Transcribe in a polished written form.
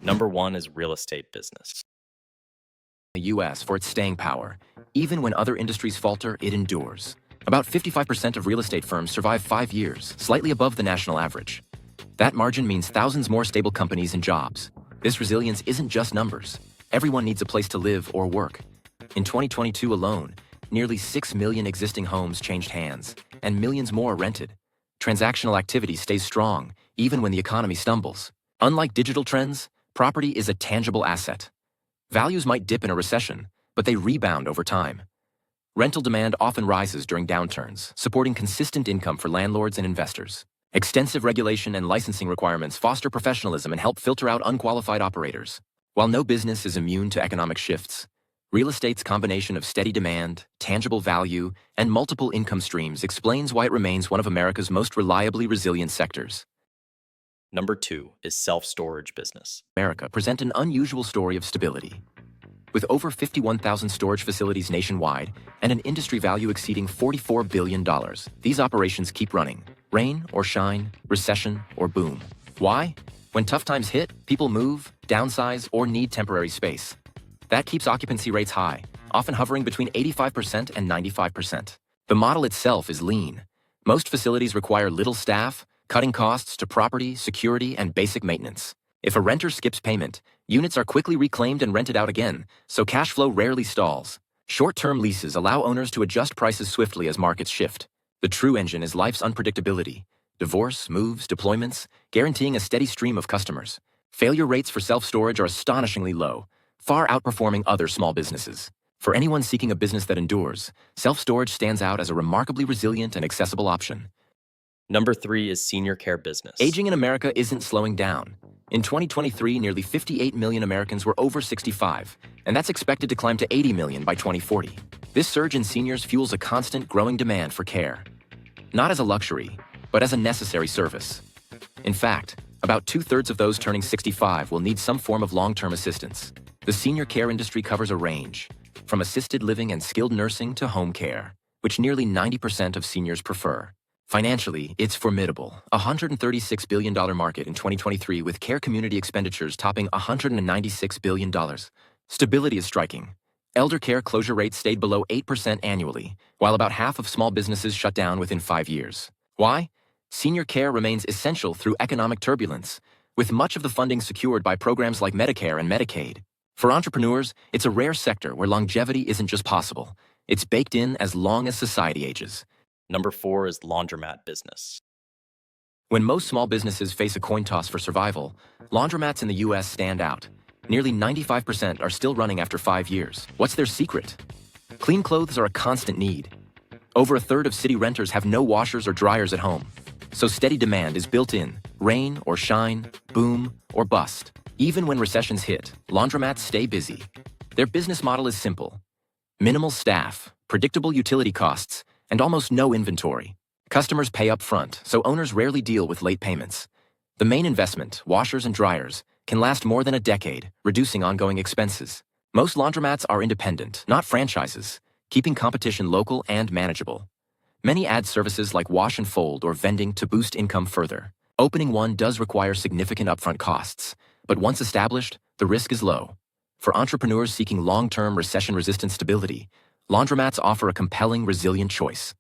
Number one is real estate business. The U.S. for its staying power. Even when other industries falter, it endures. About 55% of real estate firms survive 5 years, slightly above the national average. That margin means thousands more stable companies and jobs. This resilience isn't just numbers. Everyone needs a place to live or work. In 2022 alone, nearly 6 million existing homes changed hands, and millions more rented. Transactional activity stays strong, even when the economy stumbles. Unlike digital trends, property is a tangible asset. Values might dip in a recession, but they rebound over time. Rental demand often rises during downturns, supporting consistent income for landlords and investors. Extensive regulation and licensing requirements foster professionalism and help filter out unqualified operators. While no business is immune to economic shifts, real estate's combination of steady demand, tangible value, and multiple income streams explains why it remains one of America's most reliably resilient sectors. Number two is self-storage business. America present an unusual story of stability. With over 51,000 storage facilities nationwide and an industry value exceeding $44 billion, these operations keep running. Rain or shine, recession or boom. Why? When tough times hit, people move, downsize, or need temporary space. That keeps occupancy rates high, often hovering between 85% and 95%. The model itself is lean. Most facilities require little staff, cutting costs to property, security, and basic maintenance. If a renter skips payment, units are quickly reclaimed and rented out again, so cash flow rarely stalls. Short-term leases allow owners to adjust prices swiftly as markets shift. The true engine is life's unpredictability. Divorce, moves, deployments, guaranteeing a steady stream of customers. Failure rates for self-storage are astonishingly low, far outperforming other small businesses. For anyone seeking a business that endures, self-storage stands out as a remarkably resilient and accessible option. Number three is senior care business. Aging in America isn't slowing down. In 2023, nearly 58 million Americans were over 65, and that's expected to climb to 80 million by 2040. This surge in seniors fuels a constant growing demand for care. Not as a luxury, but as a necessary service. In fact, about 2/3 of those turning 65 will need some form of long-term assistance. The senior care industry covers a range, from assisted living and skilled nursing to home care, which nearly 90% of seniors prefer. Financially, it's formidable, a $136 billion market in 2023 with care community expenditures topping $196 billion. Stability is striking. Elder care closure rates stayed below 8% annually, while about half of small businesses shut down within 5 years. Why? Senior care remains essential through economic turbulence, with much of the funding secured by programs like Medicare and Medicaid. For entrepreneurs, it's a rare sector where longevity isn't just possible, it's baked in as long as society ages. Number four is laundromat business. When most small businesses face a coin toss for survival, laundromats in the U.S. stand out. Nearly 95% are still running after 5 years. What's their secret? Clean clothes are a constant need. Over a third of city renters have no washers or dryers at home. So steady demand is built in, rain or shine, boom or bust. Even when recessions hit, laundromats stay busy. Their business model is simple. Minimal staff, predictable utility costs, and almost no inventory. Customers pay up front, so owners rarely deal with late payments. The main investment, washers and dryers, can last more than a decade, reducing ongoing expenses. Most laundromats are independent, not franchises, keeping competition local and manageable. Many add services like wash and fold or vending to boost income further. Opening one does require significant upfront costs, but once established, the risk is low. For entrepreneurs seeking long-term recession-resistant stability, laundromats offer a compelling, resilient choice.